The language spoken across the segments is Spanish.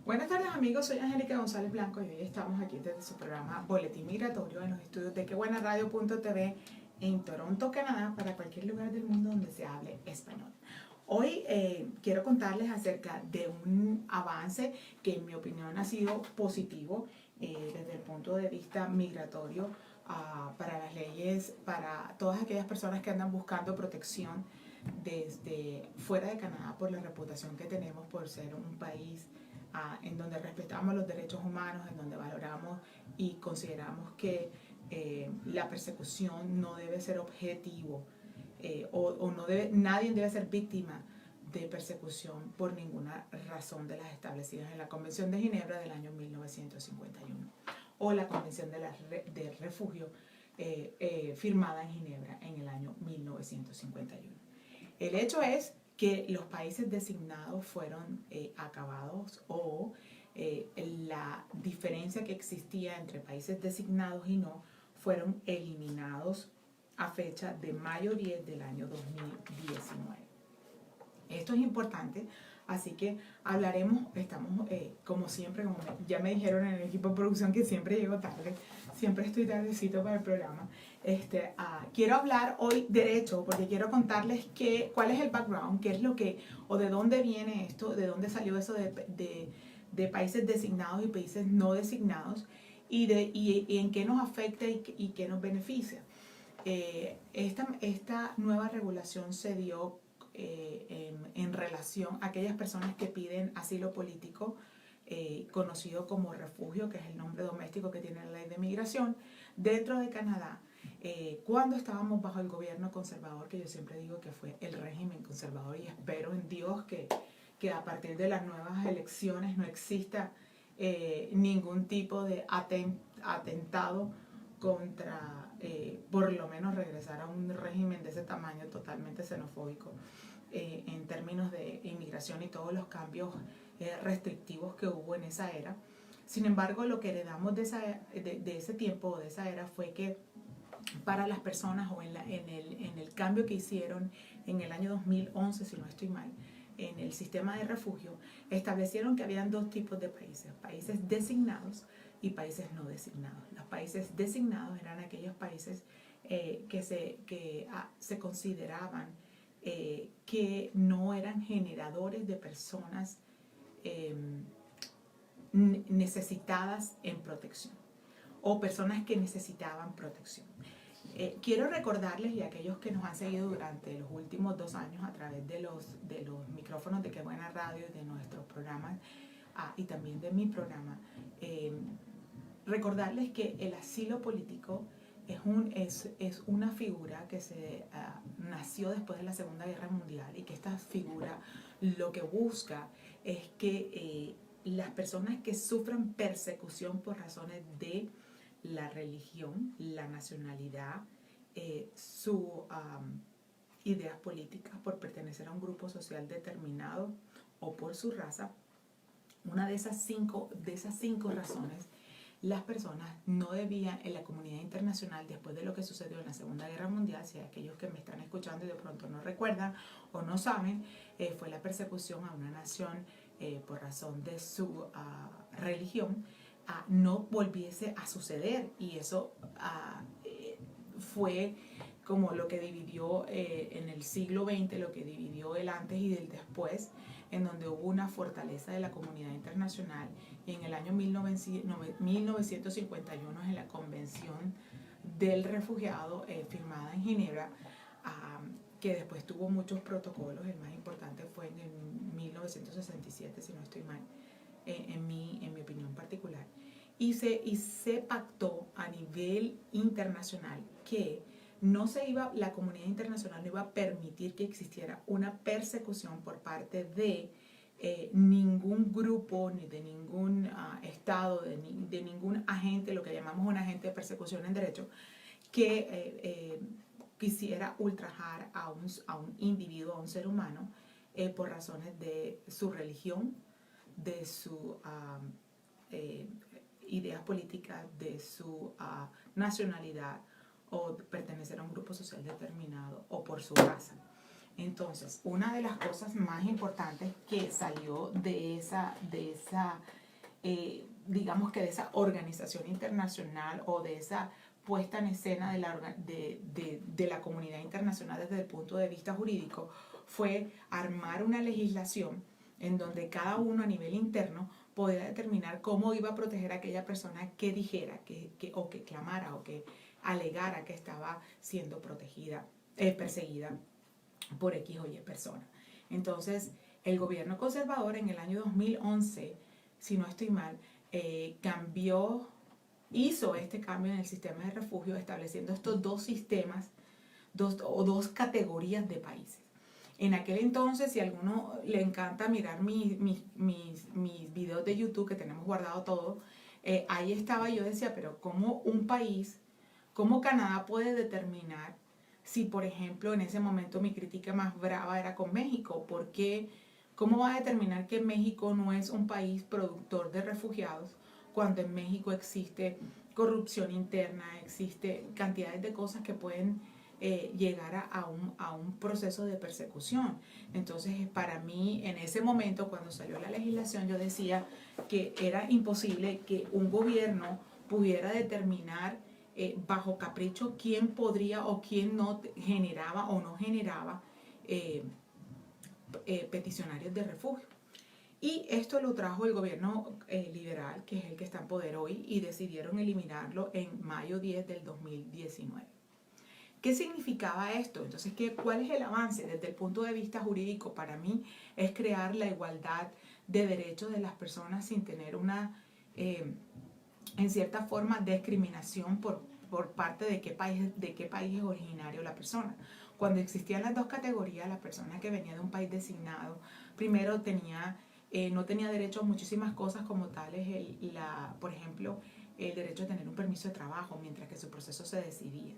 Buenas tardes amigos, soy Angélica González Blanco y hoy estamos aquí desde su programa Boletín Migratorio en los estudios de quebuenaradio.tv en Toronto, Canadá, para cualquier lugar del mundo donde se hable español. Hoy quiero contarles acerca de un avance que en mi opinión ha sido positivo desde el punto de vista migratorio para las leyes, para todas aquellas personas que andan buscando protección desde fuera de Canadá por la reputación que tenemos por ser un país en donde respetamos los derechos humanos, en donde valoramos y consideramos que la persecución no debe ser objetivo nadie debe ser víctima de persecución por ninguna razón de las establecidas en la Convención de Ginebra del año 1951 o la Convención de Refugio firmada en Ginebra en el año 1951. El hecho es que los países designados fueron acabados o la diferencia que existía entre países designados y no fueron eliminados a fecha de mayo 10 del año 2019. Esto es importante, así que hablaremos, estamos como siempre, como ya me dijeron en el equipo de producción que siempre llego tarde, siempre estoy tardecito para el programa. Quiero hablar hoy derecho porque quiero contarles cuál es el background, qué es lo que, o de dónde viene esto, de dónde salió eso de países designados y países no designados y en qué nos afecta y qué nos beneficia. Esta nueva regulación se dio en relación a aquellas personas que piden asilo político, conocido como refugio, que es el nombre doméstico que tiene la ley de migración, dentro de Canadá, cuando estábamos bajo el gobierno conservador, que yo siempre digo que fue el régimen conservador, y espero en Dios que a partir de las nuevas elecciones no exista ningún tipo de atentado contra, por lo menos regresar a un régimen de ese tamaño totalmente xenofóbico en términos de inmigración y todos los cambios restrictivos que hubo en esa era. Sin embargo, lo que heredamos de ese tiempo, de esa era, fue que para las personas o en el cambio que hicieron en el año 2011, si no estoy mal, en el sistema de refugio, establecieron que habían dos tipos de países: países designados y países no designados. Los países designados eran aquellos países que se consideraban que no eran generadores de personas necesitadas en protección o personas que necesitaban protección. Quiero recordarles, y a aquellos que nos han seguido durante los últimos 2 años a través de los micrófonos de Qué Buena Radio y de nuestros programas y también de mi programa, recordarles que el asilo político es una figura que nació después de la Segunda Guerra Mundial, y que esta figura lo que busca es que las personas que sufran persecución por razones de la religión, la nacionalidad, sus ideas políticas, por pertenecer a un grupo social determinado o por su raza, una de esas cinco razones, las personas no debían, en la comunidad internacional, después de lo que sucedió en la Segunda Guerra Mundial, si aquellos que me están escuchando y de pronto no recuerdan o no saben, fue la persecución a una nación por razón de su religión, no volviese a suceder. Y eso fue como lo que dividió en el siglo XX, lo que dividió el antes y el después, en donde hubo una fortaleza de la comunidad internacional. Y en el año 1951, en la Convención del Refugiado firmada en Ginebra, que después tuvo muchos protocolos, el más importante fue en el 1967, si no estoy mal, en mi opinión particular, y se pactó a nivel internacional que la comunidad internacional no iba a permitir que existiera una persecución por parte de ningún grupo, ni de ningún estado, de ningún agente, lo que llamamos un agente de persecución en derecho, que quisiera ultrajar a un individuo, a un ser humano, por razones de su religión, de sus ideas políticas, de su nacionalidad, o pertenecer a un grupo social determinado, o por su raza. Entonces, una de las cosas más importantes que salió digamos que de esa organización internacional o de esa puesta en escena de la comunidad internacional desde el punto de vista jurídico fue armar una legislación en donde cada uno a nivel interno podía determinar cómo iba a proteger a aquella persona que dijera o que clamara o que alegara que estaba siendo perseguida por X o Y persona. Entonces, el gobierno conservador en el año 2011, si no estoy mal, hizo este cambio en el sistema de refugio, estableciendo estos dos sistemas, dos categorías de países. En aquel entonces, si a alguno le encanta mirar mis videos de YouTube, que tenemos guardado todo, ahí estaba, yo decía, pero ¿cómo un país, cómo Canadá puede determinar si, por ejemplo, en ese momento mi crítica más brava era con México? ¿Por qué? ¿Cómo va a determinar que México no es un país productor de refugiados cuando en México existe corrupción interna, existe cantidades de cosas que pueden llegar a un proceso de persecución? Entonces, para mí, en ese momento, cuando salió la legislación, yo decía que era imposible que un gobierno pudiera determinar bajo capricho quién podría o quién no generaba o no generaba peticionarios de refugio. Y esto lo trajo el gobierno liberal, que es el que está en poder hoy, y decidieron eliminarlo en mayo 10 del 2019. ¿Qué significaba esto? Entonces, ¿cuál es el avance? Desde el punto de vista jurídico, para mí, es crear la igualdad de derechos de las personas sin tener una, en cierta forma, discriminación por parte de qué país es originario la persona. Cuando existían las dos categorías, la persona que venía de un país designado, primero no tenía derecho a muchísimas cosas como tales, por ejemplo, el derecho a tener un permiso de trabajo mientras que su proceso se decidía.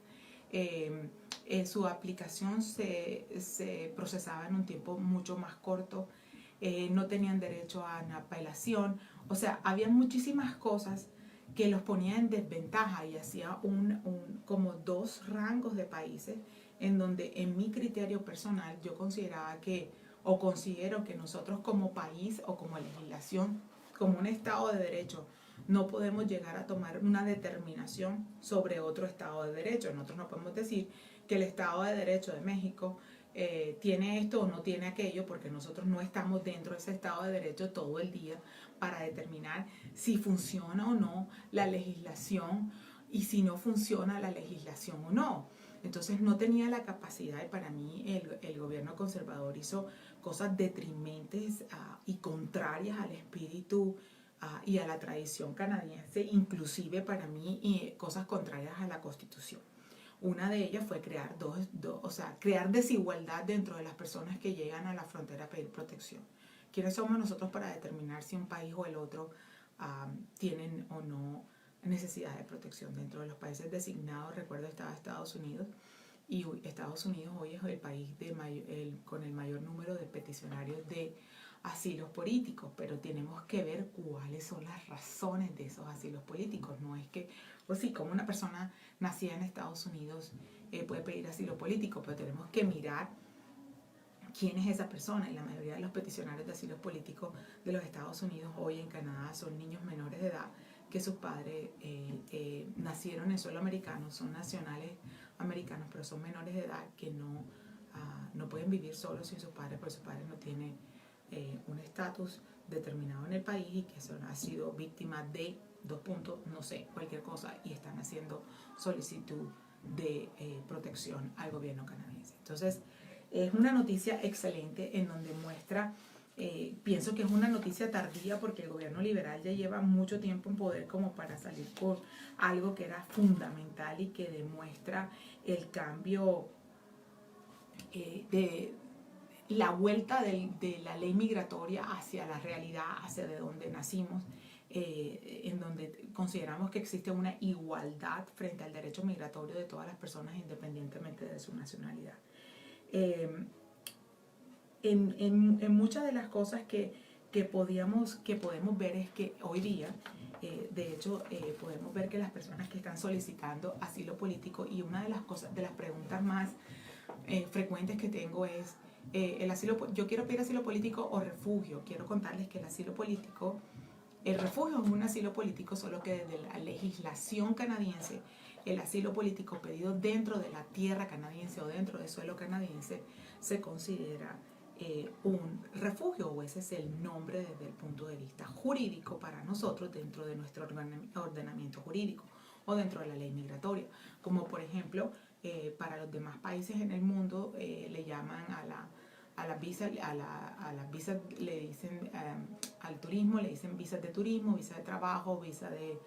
Su aplicación se procesaba en un tiempo mucho más corto, no tenían derecho a una apelación, o sea, había muchísimas cosas que los ponía en desventaja y hacía como dos rangos de países en donde en mi criterio personal yo considero que nosotros como país o como legislación, como un Estado de Derecho, no podemos llegar a tomar una determinación sobre otro Estado de Derecho. Nosotros no podemos decir que el Estado de Derecho de México tiene esto o no tiene aquello, porque nosotros no estamos dentro de ese Estado de Derecho todo el día para determinar si funciona o no la legislación y si no funciona la legislación o no. Entonces no tenía la capacidad, y para mí el gobierno conservador hizo cosas detrimentes y contrarias al espíritu y a la tradición canadiense, inclusive para mí cosas contrarias a la Constitución. Una de ellas fue crear crear desigualdad dentro de las personas que llegan a la frontera a pedir protección. ¿Quiénes somos nosotros para determinar si un país o el otro tienen o no necesidad de protección? Dentro de los países designados, recuerdo, estaba Estados Unidos, y Estados Unidos hoy es el país con el mayor número de peticionarios de asilos políticos, pero tenemos que ver cuáles son las razones de esos asilos políticos. No es que, pues sí, como una persona nacida en Estados Unidos puede pedir asilo político, pero tenemos que mirar quién es esa persona. Y la mayoría de los peticionarios de asilo político de los Estados Unidos hoy en Canadá son niños menores de edad que sus padres nacieron en suelo americano, son nacionales americanos, pero son menores de edad que no pueden vivir solos sin sus padres, porque sus padres no tienen un estatus determinado en el país y que han sido víctimas de no sé, cualquier cosa, y están haciendo solicitud de protección al gobierno canadiense. Entonces, es una noticia excelente en donde muestra, pienso que es una noticia tardía porque el gobierno liberal ya lleva mucho tiempo en poder como para salir por algo que era fundamental y que demuestra el cambio de la vuelta de la ley migratoria hacia la realidad, hacia de donde nacimos, en donde consideramos que existe una igualdad frente al derecho migratorio de todas las personas independientemente de su nacionalidad. En muchas de las cosas que podemos ver es que hoy día, de hecho, podemos ver que las personas que están solicitando asilo político, y una de las preguntas más frecuentes que tengo es yo quiero pedir asilo político o refugio. Quiero contarles que el refugio es un asilo político, solo que desde la legislación canadiense, el asilo político pedido dentro de la tierra canadiense o dentro del suelo canadiense se considera un refugio, o ese es el nombre desde el punto de vista jurídico para nosotros dentro de nuestro ordenamiento jurídico o dentro de la ley migratoria. Como por ejemplo, para los demás países en el mundo le llaman a las visas le dicen al turismo, le dicen visas de turismo, visa de trabajo, visa de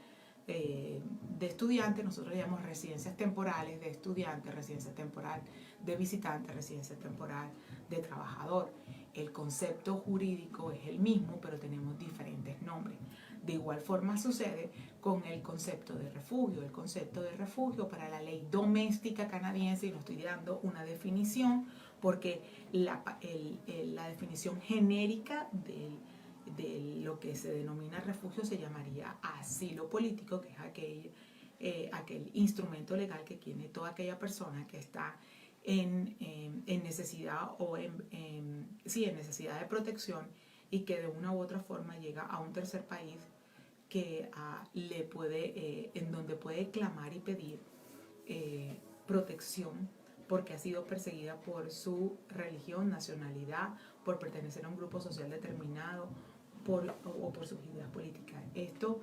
estudiante. Nosotros le llamamos residencias temporales de estudiante, residencia temporal de visitante, residencia temporal de trabajador. El concepto jurídico es el mismo, pero tenemos diferentes nombres. De igual forma sucede con el concepto de refugio. El concepto de refugio para la ley doméstica canadiense, y no estoy dando una definición, porque la definición genérica de lo que se denomina refugio se llamaría asilo político, que es aquel instrumento legal que tiene toda aquella persona que está en necesidad o en necesidad de protección y que de una u otra forma llega a un tercer país que en donde puede clamar y pedir protección porque ha sido perseguida por su religión, nacionalidad, por pertenecer a un grupo social determinado o por sus ideas políticas. Esto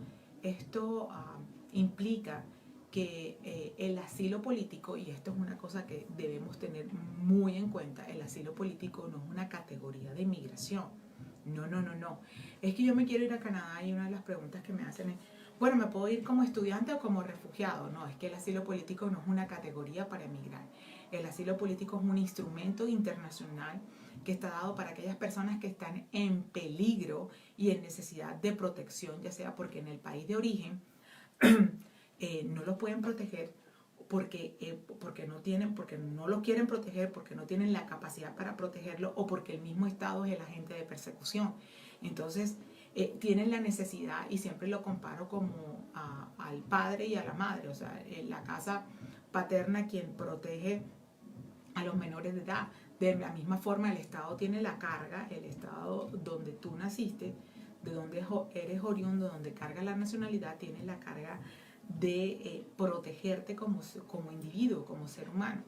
implica que el asilo político, y esto es una cosa que debemos tener muy en cuenta, el asilo político no es una categoría de inmigración. No. Es que yo me quiero ir a Canadá y una de las preguntas que me hacen es, bueno, ¿me puedo ir como estudiante o como refugiado? No, es que el asilo político no es una categoría para emigrar. El asilo político es un instrumento internacional que está dado para aquellas personas que están en peligro y en necesidad de protección, ya sea porque en el país de origen no los pueden proteger porque no los quieren proteger, porque no tienen la capacidad para protegerlo o porque el mismo Estado es el agente de persecución. Entonces, tienen la necesidad, y siempre lo comparo como al padre y a la madre, o sea, la casa paterna quien protege a los menores de edad. De la misma forma, el Estado tiene la carga, el Estado donde tú naciste, de donde eres oriundo, donde carga la nacionalidad, tiene la carga de protegerte como individuo, como ser humano.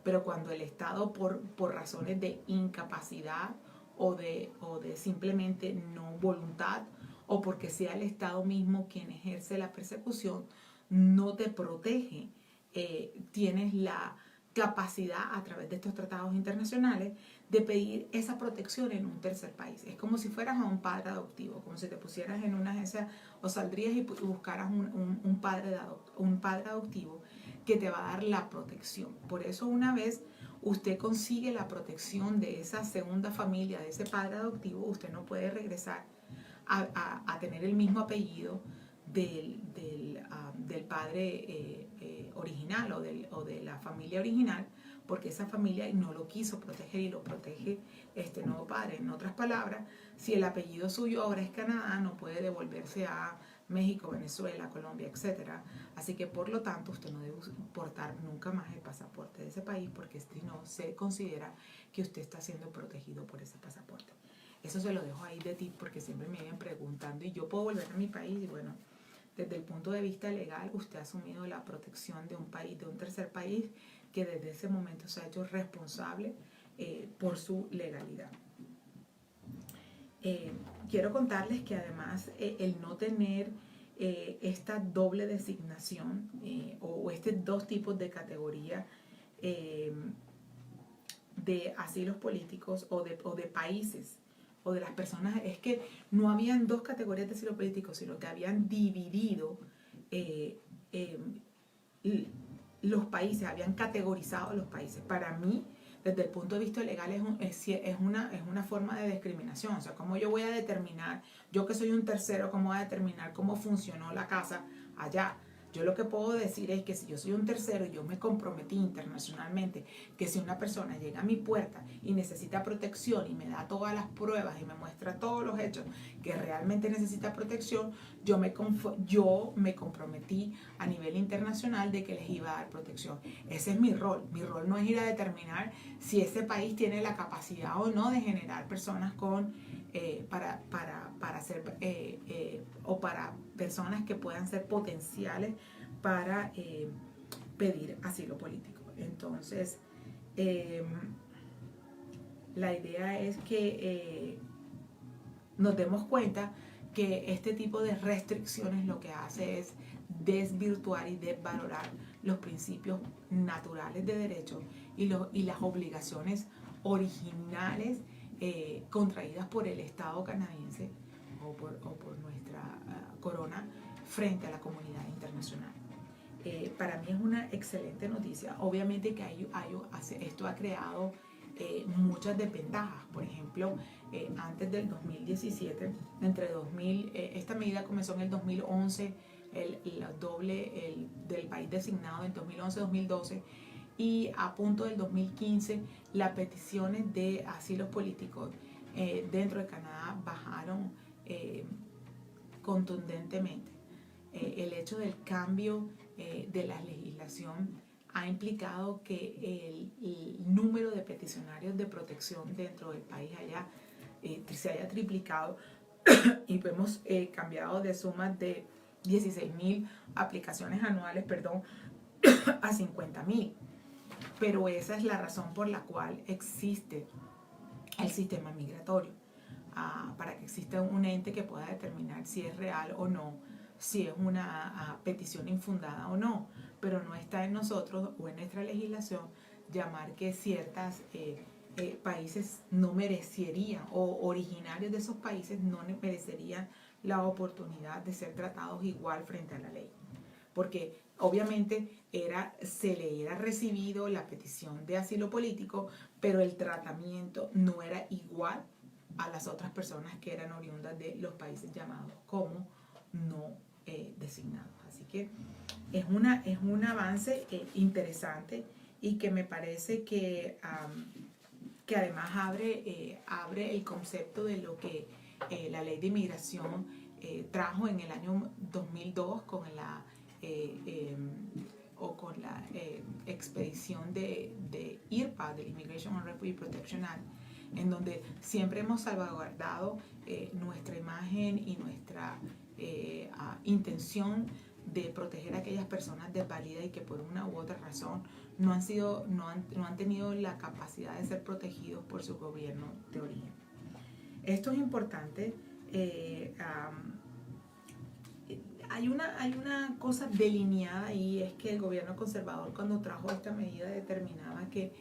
Pero cuando el Estado por razones de incapacidad o de simplemente no voluntad, o porque sea el Estado mismo quien ejerce la persecución, no te protege, tienes la capacidad a través de estos tratados internacionales de pedir esa protección en un tercer país. Es como si fueras a un padre adoptivo, como si te pusieras en una agencia o saldrías y buscaras un padre adoptivo que te va a dar la protección. Por eso, una vez usted consigue la protección de esa segunda familia, de ese padre adoptivo, usted no puede regresar a tener el mismo apellido del padre original o de la familia original, porque esa familia no lo quiso proteger y lo protege este nuevo padre. En otras palabras, si el apellido suyo ahora es Canadá, no puede devolverse a México, Venezuela, Colombia, etc. Así que por lo tanto usted no debe portar nunca más el pasaporte de ese país, porque si no se considera que usted está siendo protegido por ese pasaporte. Eso se lo dejo ahí de tip porque siempre me vienen preguntando, ¿y yo puedo volver a mi país? Y bueno, desde el punto de vista legal, usted ha asumido la protección de un país, de un tercer país, que desde ese momento se ha hecho responsable por su legalidad. Quiero contarles que además el no tener esta doble designación o dos tipos de categoría de asilos políticos o de países o de las personas, es que no habían dos categorías de asilo político, sino que habían dividido los países, habían categorizado los países. Para mí, desde el punto de vista legal, es una forma de discriminación. O sea, ¿cómo yo voy a determinar, yo que soy un tercero, cómo voy a determinar cómo funcionó la casa allá? Yo lo que puedo decir es que si yo soy un tercero y yo me comprometí internacionalmente que si una persona llega a mi puerta y necesita protección y me da todas las pruebas y me muestra todos los hechos que realmente necesita protección, yo me comprometí a nivel internacional de que les iba a dar protección. Ese es mi rol. Mi rol no es ir a determinar si ese país tiene la capacidad o no de generar personas para ser o para personas que puedan ser potenciales para pedir asilo político. Entonces, la idea es que nos demos cuenta que este tipo de restricciones lo que hace es desvirtuar y desvalorar los principios naturales de derecho y las obligaciones originales contraídas por el Estado canadiense o por nuestra corona frente a la comunidad internacional. Para mí es una excelente noticia. Obviamente que esto ha creado muchas desventajas. Por ejemplo, antes del 2017, esta medida comenzó en el 2011, del país designado en 2011-2012, y a punto del 2015 las peticiones de asilos políticos dentro de Canadá bajaron contundentemente. El hecho del cambio de la legislación ha implicado que el número de peticionarios de protección dentro del país se haya triplicado y hemos cambiado de sumas de 16,000 aplicaciones anuales, a 50,000. Pero esa es la razón por la cual existe el sistema migratorio, para que exista un ente que pueda determinar si es real o no, si es una petición infundada o no, pero no está en nosotros o en nuestra legislación llamar que ciertos países no merecerían, o originarios de esos países no merecerían la oportunidad de ser tratados igual frente a la ley. Porque obviamente se le era recibido la petición de asilo político, pero el tratamiento no era igual a las otras personas que eran oriundas de los países llamados como no designados. Así que es un avance interesante y que me parece que además abre el concepto de lo que la ley de inmigración trajo en el año 2002 con la expedición de IRPA, del Immigration and Refugee Protection Act, en donde siempre hemos salvaguardado nuestra imagen y nuestra intención de proteger a aquellas personas desvalidas y que por una u otra razón no han tenido la capacidad de ser protegidos por su gobierno de origen. Esto es importante. Hay una cosa delineada y es que el gobierno conservador, cuando trajo esta medida, determinaba que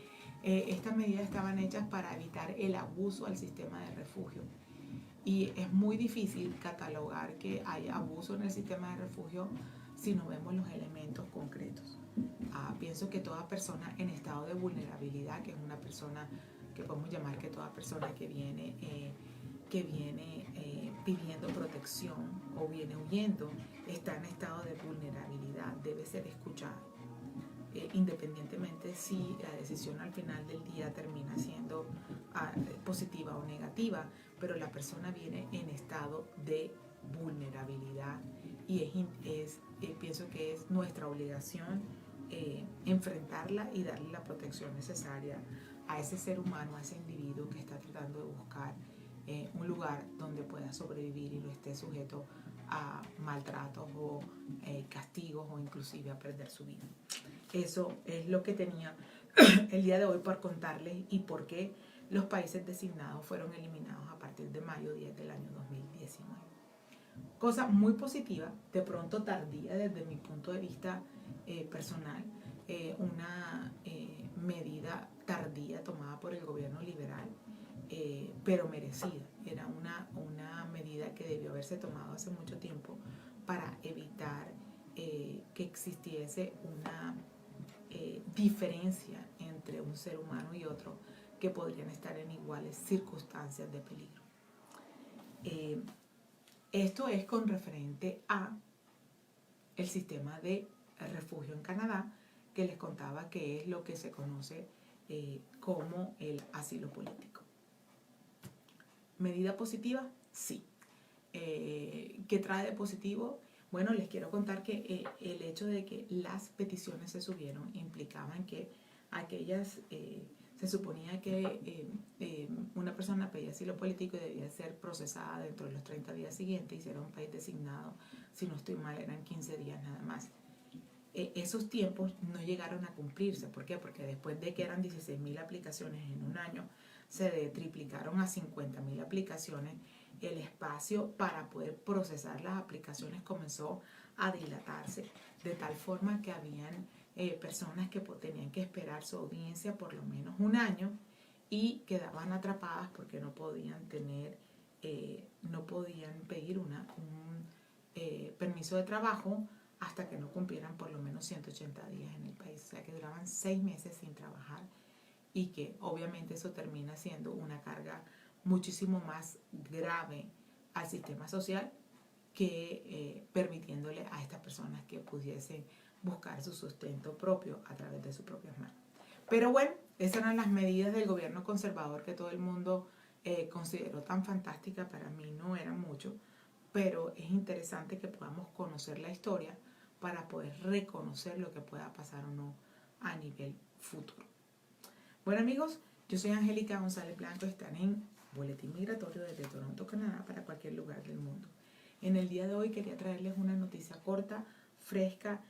estas medidas estaban hechas para evitar el abuso al sistema de refugio. Y es muy difícil catalogar que hay abuso en el sistema de refugio si no vemos los elementos concretos. Pienso que toda persona en estado de vulnerabilidad, que es una persona que podemos llamar que toda persona que viene pidiendo protección o viene huyendo, está en estado de vulnerabilidad, debe ser escuchada, independientemente si la decisión al final del día termina siendo positiva o negativa, pero la persona viene en estado de vulnerabilidad y pienso que es nuestra obligación enfrentarla y darle la protección necesaria a ese ser humano, a ese individuo que está tratando de buscar un lugar donde pueda sobrevivir y no esté sujeto a maltratos o castigos o inclusive a perder su vida. Eso es lo que tenía el día de hoy por contarles y por qué los países designados fueron eliminados a partir de mayo 10 del año 2019. Cosa muy positiva, de pronto tardía desde mi punto de vista personal, una medida tardía tomada por el gobierno liberal, pero merecida. Era una medida que debió haberse tomado hace mucho tiempo para evitar que existiese una diferencia entre un ser humano y otro que podrían estar en iguales circunstancias de peligro. Esto es con referente a el sistema de refugio en Canadá, que les contaba que es lo que se conoce como el asilo político. ¿Medida positiva? Sí. ¿Qué trae de positivo? Bueno, les quiero contar que el hecho de que las peticiones se subieron implicaban que aquellas, se suponía que una persona pedía asilo político y debía ser procesada dentro de los 30 días siguientes y si era un país designado, si no estoy mal, eran 15 días nada más. Esos tiempos no llegaron a cumplirse. ¿Por qué? Porque después de que eran 16.000 aplicaciones en un año, se triplicaron a 50.000 aplicaciones. El espacio para poder procesar las aplicaciones comenzó a dilatarse, de tal forma que habían personas que tenían que esperar su audiencia por lo menos un año y quedaban atrapadas porque no podían tener, no podían pedir un permiso de trabajo hasta que no cumplieran por lo menos 180 días en el país. O sea que duraban 6 meses sin trabajar y que obviamente eso termina siendo una carga muchísimo más grave al sistema social que permitiéndole a estas personas que pudiesen buscar su sustento propio a través de sus propias manos. Pero bueno, esas eran las medidas del gobierno conservador que todo el mundo consideró tan fantásticas. Para mí no eran mucho, pero es interesante que podamos conocer la historia para poder reconocer lo que pueda pasar o no a nivel futuro. Bueno amigos, yo soy Angélica González Blanco, están en Boletín Migratorio desde Toronto, Canadá, para cualquier lugar del mundo. En el día de hoy quería traerles una noticia corta, fresca,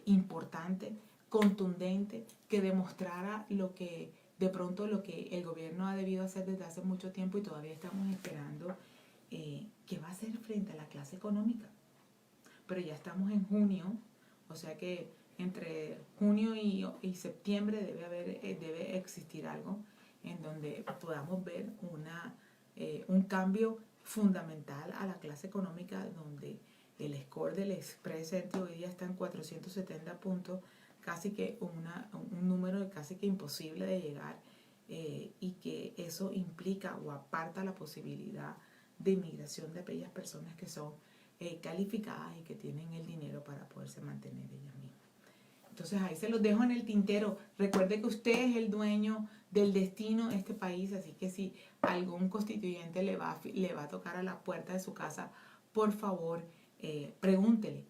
importante, contundente, que demostrara lo que de pronto lo que el gobierno ha debido hacer desde hace mucho tiempo y todavía estamos esperando qué va a hacer frente a la clase económica. Pero ya estamos en junio, o sea que entre junio y septiembre debe existir algo en donde podamos ver un cambio fundamental a la clase económica, donde el score del Express Entry hoy día está en 470 puntos, casi que un número casi que imposible de llegar, y que eso implica o aparta la posibilidad de inmigración de aquellas personas que son calificadas y que tienen el dinero para poderse mantener ellas mismas. Entonces ahí se los dejo en el tintero. Recuerde que usted es el dueño del destino de este país, así que si algún constituyente le va a tocar a la puerta de su casa, por favor, pregúntele,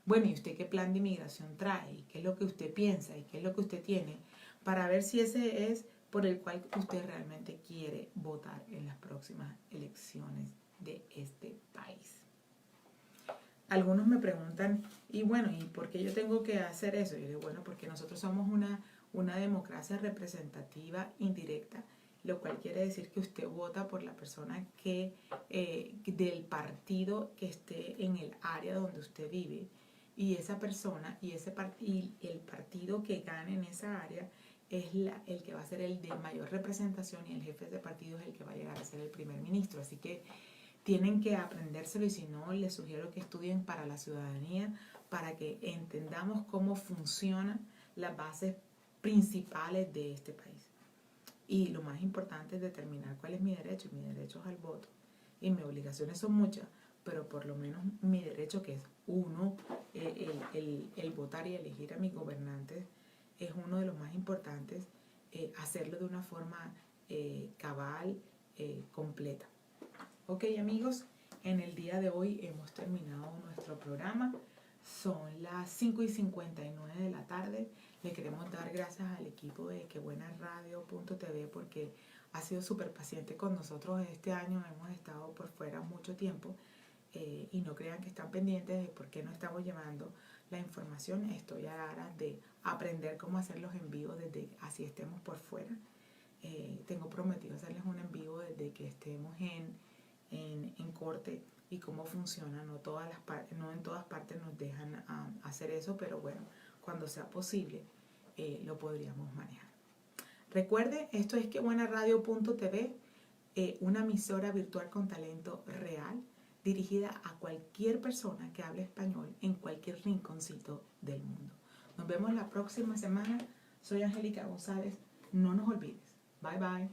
bueno, ¿y usted qué plan de inmigración trae? ¿Y qué es lo que usted piensa? ¿Y qué es lo que usted tiene? Para ver si ese es por el cual usted realmente quiere votar en las próximas elecciones de este país. Algunos me preguntan, y bueno, ¿y por qué yo tengo que hacer eso? Yo digo, bueno, porque nosotros somos una democracia representativa indirecta, lo cual quiere decir que usted vota por la persona del partido que esté en el área donde usted vive, y esa persona y el partido que gane en esa área es el que va a ser el de mayor representación, y el jefe de partido es el que va a llegar a ser el primer ministro. Así que tienen que aprendérselo, y si no, les sugiero que estudien para la ciudadanía, para que entendamos cómo funcionan las bases principales de este país. Y lo más importante es determinar cuál es mi derecho. Mi derecho es al voto. Y mis obligaciones son muchas, pero por lo menos mi derecho, que es el votar y elegir a mis gobernantes, es uno de los más importantes, hacerlo de una forma cabal, completa. Ok amigos, en el día de hoy hemos terminado nuestro programa. Son las 5:59 de la tarde. Le queremos dar gracias al equipo de quebuenaradio.tv porque ha sido súper paciente con nosotros este año. Hemos estado por fuera mucho tiempo, y no crean que están pendientes de por qué no estamos llevando la información. Estoy a ganas de aprender cómo hacer los envíos desde así estemos por fuera. Tengo prometido hacerles un envío desde que estemos en corte y cómo funciona. No en todas partes nos dejan hacer eso, pero bueno, cuando sea posible lo podríamos manejar. Recuerde, esto es quebuenaradio.tv, una emisora virtual con talento real, dirigida a cualquier persona que hable español en cualquier rinconcito del mundo. Nos vemos la próxima semana. Soy Angélica González. No nos olvides. Bye bye.